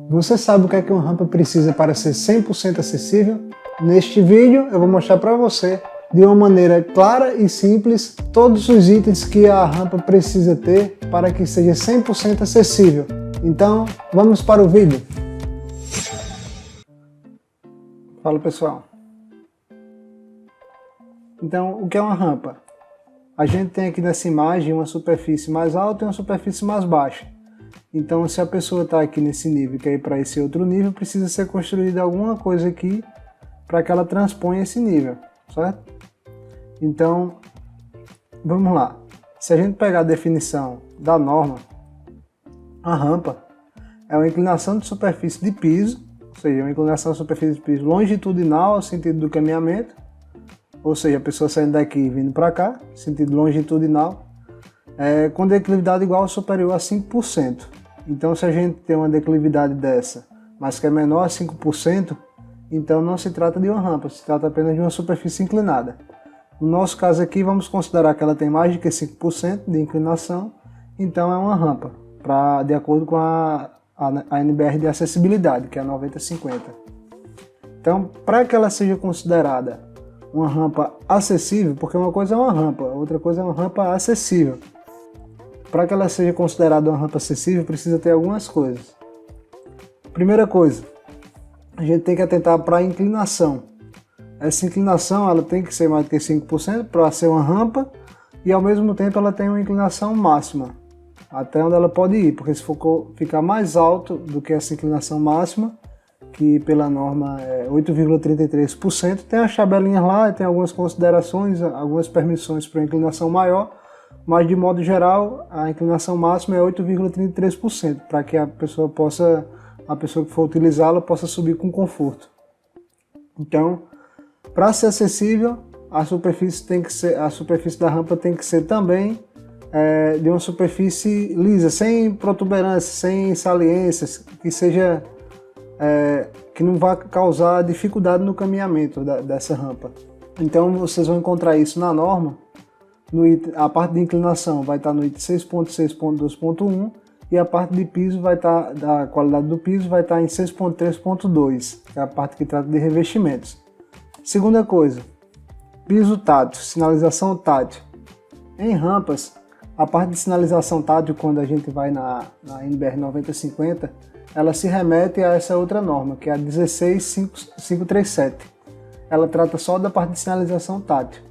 Você sabe o que é que uma rampa precisa para ser 100% acessível? Neste vídeo eu vou mostrar para você, de uma maneira clara e simples, todos os itens que a rampa precisa ter para que seja 100% acessível. Então, vamos para o vídeo. Fala pessoal. Então, o que é uma rampa? A gente tem aqui nessa imagem uma superfície mais alta e uma superfície mais baixa. Então, se a pessoa está aqui nesse nível e quer ir para esse outro nível, precisa ser construída alguma coisa aqui para que ela transponha esse nível, certo? Então, vamos lá. Se a gente pegar a definição da norma, a rampa é uma inclinação de superfície de piso, ou seja, uma inclinação de superfície de piso longitudinal ao sentido do caminhamento, ou seja, a pessoa saindo daqui e vindo para cá, sentido longitudinal, com declividade igual ou superior a 5%. Então, se a gente tem uma declividade dessa, mas que é menor a 5%, então não se trata de uma rampa, se trata apenas de uma superfície inclinada. No nosso caso aqui, vamos considerar que ela tem mais de que 5% de inclinação, então é uma rampa, de acordo com a NBR de acessibilidade, que é a 9050. Então, para que ela seja considerada uma rampa acessível, porque uma coisa é uma rampa, outra coisa é uma rampa acessível. Para que ela seja considerada uma rampa acessível, precisa ter algumas coisas. Primeira coisa, a gente tem que atentar para a inclinação. Essa inclinação ela tem que ser mais do que 5% para ser uma rampa, e ao mesmo tempo ela tem uma inclinação máxima, até onde ela pode ir, porque se for ficar mais alto do que essa inclinação máxima, que pela norma é 8,33%, tem as tabelinhas lá, tem algumas considerações, algumas permissões para inclinação maior, mas de modo geral a inclinação máxima é 8,33%, para que a pessoa que for utilizá-la possa subir com conforto. Então, para ser acessível, a superfície da rampa tem que ser também de uma superfície lisa, sem protuberâncias, sem saliências, que não vá causar dificuldade no caminhamento dessa rampa. Então vocês vão encontrar isso na norma. A parte de inclinação vai estar no item 6.6.2.1 e a parte de piso da qualidade do piso vai estar em 6.3.2, que é a parte que trata de revestimentos. Segunda coisa, piso tátil, sinalização tátil. Em rampas, a parte de sinalização tátil, quando a gente vai na NBR 9050, ela se remete a essa outra norma, que é a 16537. Ela trata só da parte de sinalização tátil.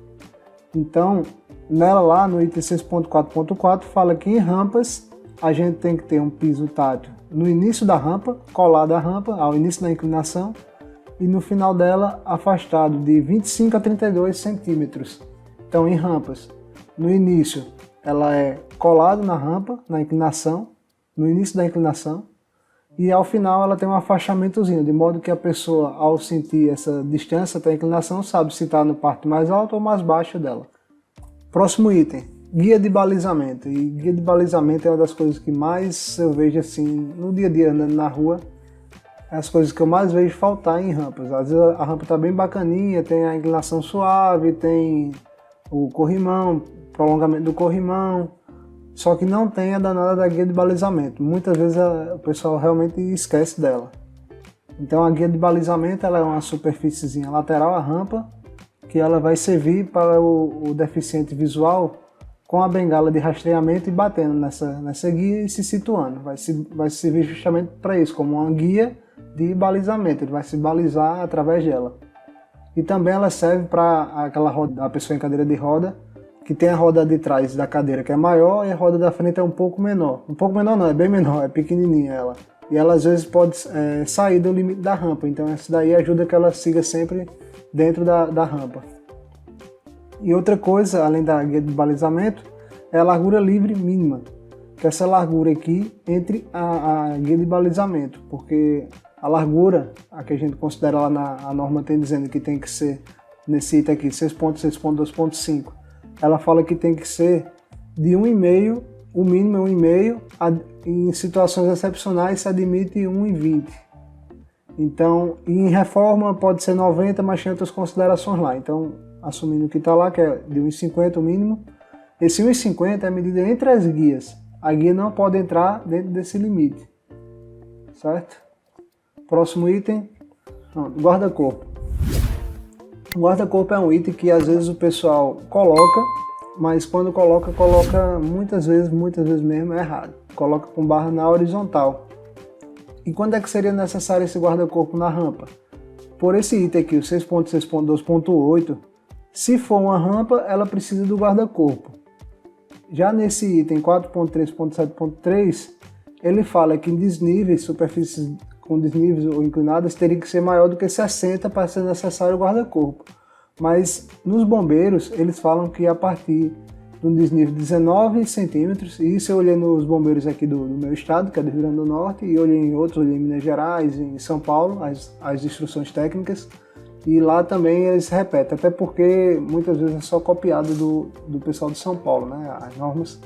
Então, nela lá no item 6.4.4 fala que em rampas a gente tem que ter um piso tátil no início da rampa, colado à rampa, ao início da inclinação, e no final dela afastado de 25 a 32 centímetros. Então, em rampas, no início ela é colada na rampa, na inclinação, no início da inclinação, e ao final ela tem um afastamentozinho, de modo que a pessoa, ao sentir essa distância até a inclinação, sabe se está na parte mais alta ou mais baixa dela. Próximo item, guia de balizamento. E guia de balizamento é uma das coisas que mais eu vejo assim no dia a dia andando na rua. É as coisas que eu mais vejo faltar em rampas. Às vezes a rampa está bem bacaninha, tem a inclinação suave, tem o corrimão, prolongamento do corrimão, só que não tem a danada da guia de balizamento. Muitas vezes o pessoal realmente esquece dela. Então a guia de balizamento ela é uma superfíciezinha lateral à rampa, que ela vai servir para o deficiente visual com a bengala de rastreamento e batendo nessa guia e se situando. Vai servir justamente para isso, como uma guia de balizamento. Ele vai se balizar através dela. E também ela serve para a pessoa em cadeira de roda, que tem a roda de trás da cadeira que é maior e a roda da frente é um pouco menor. Um pouco menor não, é bem menor, é pequenininha ela. E ela às vezes pode sair do limite da rampa, então isso daí ajuda que ela siga sempre dentro da rampa. E outra coisa, além da guia de balizamento, é a largura livre mínima, que é essa largura aqui entre a guia de balizamento, porque a largura, a que a gente considera lá a norma tem dizendo que tem que ser, nesse item aqui, 6.6.2.5, ela fala que tem que ser de 1,5, o mínimo é 1,5, em situações excepcionais se admite 1,20. Então, em reforma pode ser 90, mas tem outras considerações lá. Então, assumindo que está lá, que é de 1,50 o mínimo, esse 1,50 é a medida entre as guias. A guia não pode entrar dentro desse limite, certo? Próximo item, guarda-corpo. O guarda-corpo é um item que às vezes o pessoal coloca, mas quando coloca muitas vezes mesmo errado. Coloca com barra na horizontal. E quando é que seria necessário esse guarda-corpo na rampa? Por esse item aqui, o 6.6.2.8, se for uma rampa, ela precisa do guarda-corpo. Já nesse item 4.3.7.3, ele fala que em desníveis, superfícies com desníveis ou inclinadas, teria que ser maior do que 60 para ser necessário o guarda-corpo. Mas nos bombeiros, eles falam que a partir de um desnível de 19 centímetros, e isso eu olhei nos bombeiros aqui do meu estado, que é do Rio Grande do Norte, e olhei em outros, olhei em Minas Gerais, em São Paulo, as instruções técnicas, e lá também eles repetem, até porque muitas vezes é só copiado do pessoal de São Paulo, né, as normas.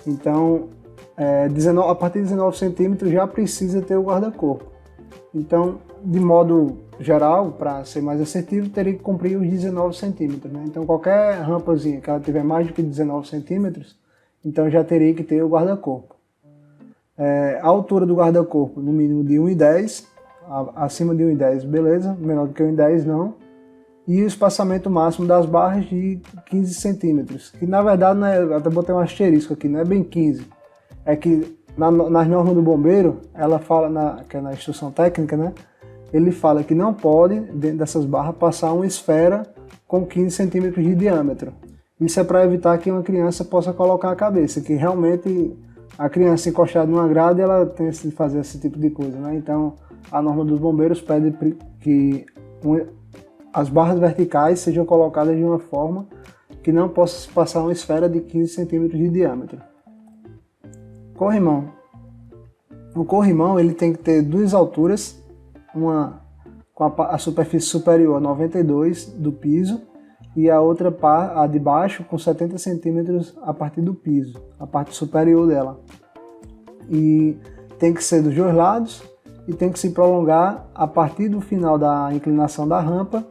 Então, a partir de 19 centímetros já precisa ter o guarda-corpo. Então, de modo geral, para ser mais assertivo, teria que cumprir os 19 centímetros. Né? Então, qualquer rampazinha que ela tiver mais do que 19 centímetros, então já teria que ter o guarda-corpo. A altura do guarda-corpo, no mínimo de 1,10, acima de 1,10, beleza, menor do que 1,10 não. E o espaçamento máximo das barras de 15 centímetros, que na verdade, não é, até botei um asterisco aqui, não é bem 15, é que nas normas do bombeiro, ela fala, que é na instrução técnica, né? Ele fala que não pode, dentro dessas barras, passar uma esfera com 15 centímetros de diâmetro. Isso é para evitar que uma criança possa colocar a cabeça, que realmente a criança encostada numa grade, ela tem que fazer esse tipo de coisa, né? Então, a norma dos bombeiros pede que as barras verticais sejam colocadas de uma forma que não possa passar uma esfera de 15 centímetros de diâmetro. Corrimão. O corrimão ele tem que ter duas alturas, uma com a superfície superior a 92 do piso e a outra a de baixo com 70 centímetros a partir do piso, a parte superior dela. E tem que ser dos dois lados e tem que se prolongar a partir do final da inclinação da rampa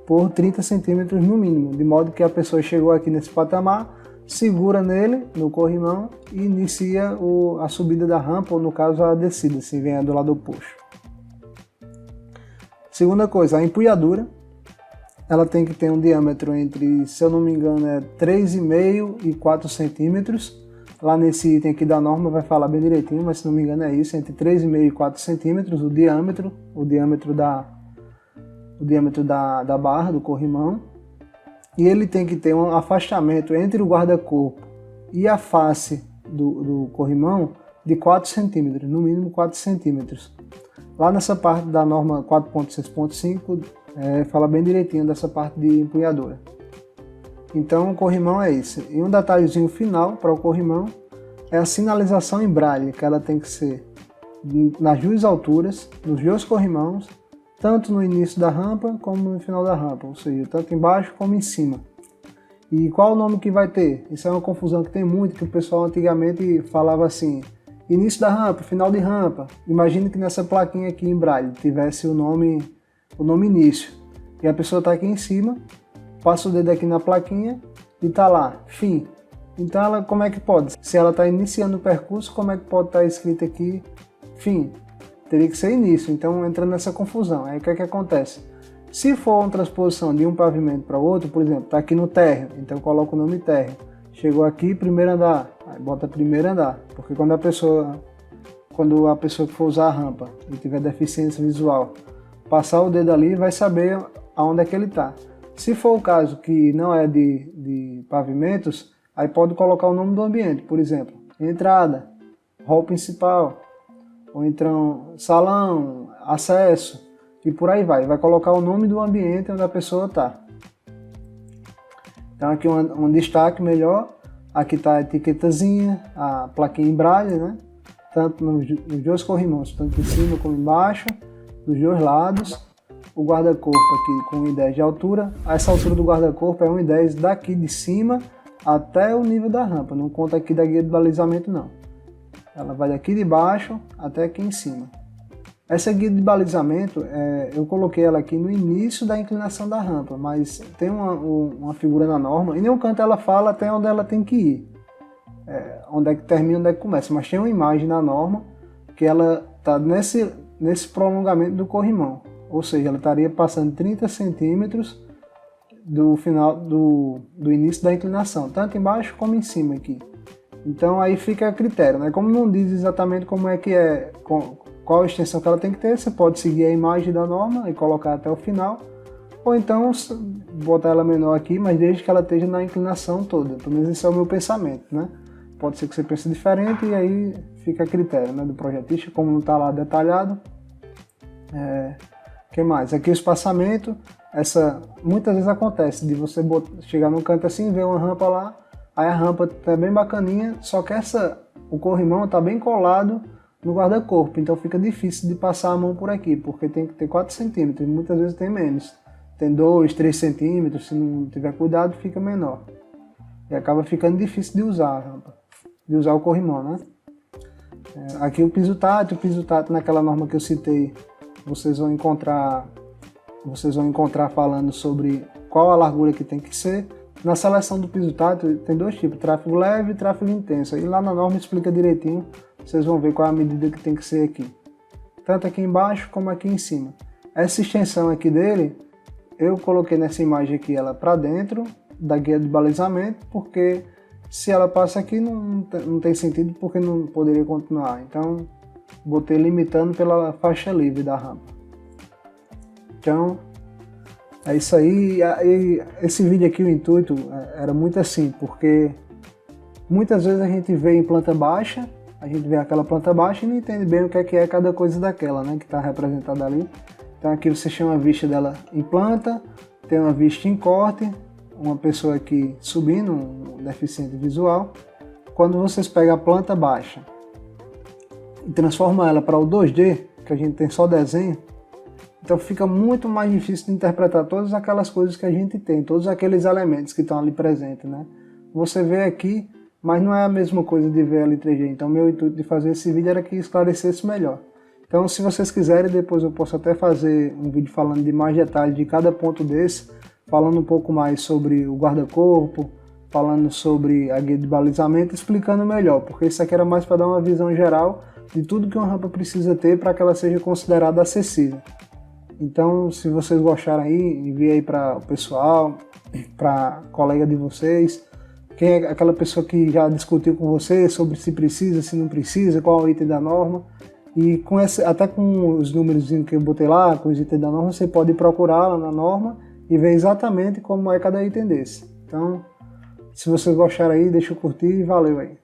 por 30 centímetros no mínimo, de modo que a pessoa chegou aqui nesse patamar, segura nele, no corrimão, e inicia a subida da rampa, ou no caso a descida, se vier do lado oposto. Segunda coisa, a empunhadura, ela tem que ter um diâmetro entre, se eu não me engano, 3,5 e 4 centímetros. Lá nesse item aqui da norma vai falar bem direitinho, mas se não me engano é isso, entre 3,5 e 4 centímetros o diâmetro da barra, do corrimão. E ele tem que ter um afastamento entre o guarda-corpo e a face do corrimão de 4 centímetros, no mínimo 4 centímetros. Lá nessa parte da norma 4.6.5, fala bem direitinho dessa parte de empunhadura. Então o corrimão é isso. E um detalhezinho final para o corrimão é a sinalização em braille, que ela tem que ser nas duas alturas, nos dois corrimãos, tanto no início da rampa como no final da rampa, ou seja, tanto embaixo como em cima. E qual o nome que vai ter? Isso é uma confusão que tem muito, que o pessoal antigamente falava assim, início da rampa, final de rampa. Imagine que nessa plaquinha aqui em braille tivesse o nome início. E a pessoa está aqui em cima, passa o dedo aqui na plaquinha e está lá, fim. Então ela, como é que pode? Se ela está iniciando o percurso, como é que pode estar escrito aqui, fim? Teria que ser início, então entra nessa confusão. Aí o que é que acontece? Se for uma transposição de um pavimento para o outro, por exemplo, está aqui no térreo, então coloca o nome térreo. Chegou aqui, primeiro andar, aí bota primeiro andar, porque quando a pessoa que for usar a rampa e tiver deficiência visual, passar o dedo ali, vai saber aonde é que ele está. Se for o caso que não é de pavimentos, aí pode colocar o nome do ambiente, por exemplo, entrada, hall principal, ou então salão, acesso, e por aí vai. Vai colocar o nome do ambiente onde a pessoa está. Então aqui um destaque melhor, aqui está a etiquetazinha, a plaquinha em braille, né? Tanto nos dois corrimãos, tanto em cima como embaixo, dos dois lados. O guarda-corpo aqui com 1,10 de altura. Essa altura do guarda-corpo é 1,10 daqui de cima até o nível da rampa, não conta aqui da guia de balizamento não. Ela vai daqui de baixo até aqui em cima. Essa guia de balizamento, eu coloquei ela aqui no início da inclinação da rampa, mas tem uma figura na norma, em nenhum canto ela fala até onde ela tem que ir. onde é que termina, onde é que começa, mas tem uma imagem na norma que ela está nesse prolongamento do corrimão, ou seja, ela estaria passando 30 centímetros do final do início da inclinação, tanto embaixo como em cima aqui. Então aí fica a critério, né? Como não diz exatamente como é que é, qual a extensão que ela tem que ter, você pode seguir a imagem da norma e colocar até o final, ou então botar ela menor aqui, mas desde que ela esteja na inclinação toda. Pelo menos esse é o meu pensamento, né? Pode ser que você pense diferente e aí fica a critério, né, do projetista, como não está lá detalhado. Que mais? Aqui o espaçamento, muitas vezes acontece de você chegar num canto assim, ver uma rampa lá, aí a rampa tá bem bacaninha, só que o corrimão tá bem colado no guarda-corpo, então fica difícil de passar a mão por aqui, porque tem que ter 4 centímetros, muitas vezes tem menos. Tem 2, 3 centímetros, se não tiver cuidado fica menor. E acaba ficando difícil de usar a rampa, de usar o corrimão, né? Aqui o piso tátil naquela norma que eu citei, vocês vão encontrar falando sobre qual a largura que tem que ser. Na seleção do piso tátil tem 2 tipos, tráfego leve e tráfego intenso. E lá na norma explica direitinho, vocês vão ver qual é a medida que tem que ser aqui. Tanto aqui embaixo como aqui em cima. Essa extensão aqui dele, eu coloquei nessa imagem aqui ela para dentro da guia de balizamento, porque se ela passa aqui não tem sentido, porque não poderia continuar. Então botei limitando pela faixa livre da rampa. Então é isso aí. E esse vídeo aqui, o intuito era muito assim, porque muitas vezes a gente vê em planta baixa, a gente vê aquela planta baixa e não entende bem o que é cada coisa daquela, né, que está representada ali. Então aqui você chama a vista dela em planta, tem uma vista em corte, uma pessoa aqui subindo, um deficiente visual. Quando vocês pegam a planta baixa e transformam ela para o 2D, que a gente tem só desenho, então fica muito mais difícil de interpretar todas aquelas coisas que a gente tem, todos aqueles elementos que estão ali presentes, né? Você vê aqui, mas não é a mesma coisa de ver ali 3D. Então meu intuito de fazer esse vídeo era que esclarecesse melhor. Então se vocês quiserem, depois eu posso até fazer um vídeo falando de mais detalhes de cada ponto desse, falando um pouco mais sobre o guarda-corpo, falando sobre a guia de balizamento, explicando melhor, porque isso aqui era mais para dar uma visão geral de tudo que uma rampa precisa ter para que ela seja considerada acessível. Então, se vocês gostaram aí, envie aí para o pessoal, para colega de vocês, quem é aquela pessoa que já discutiu com você sobre se precisa, se não precisa, qual é o item da norma. E até com os números que eu botei lá, com os itens da norma, você pode procurar lá na norma e ver exatamente como é cada item desse. Então, se vocês gostaram aí, deixa eu curtir e valeu aí.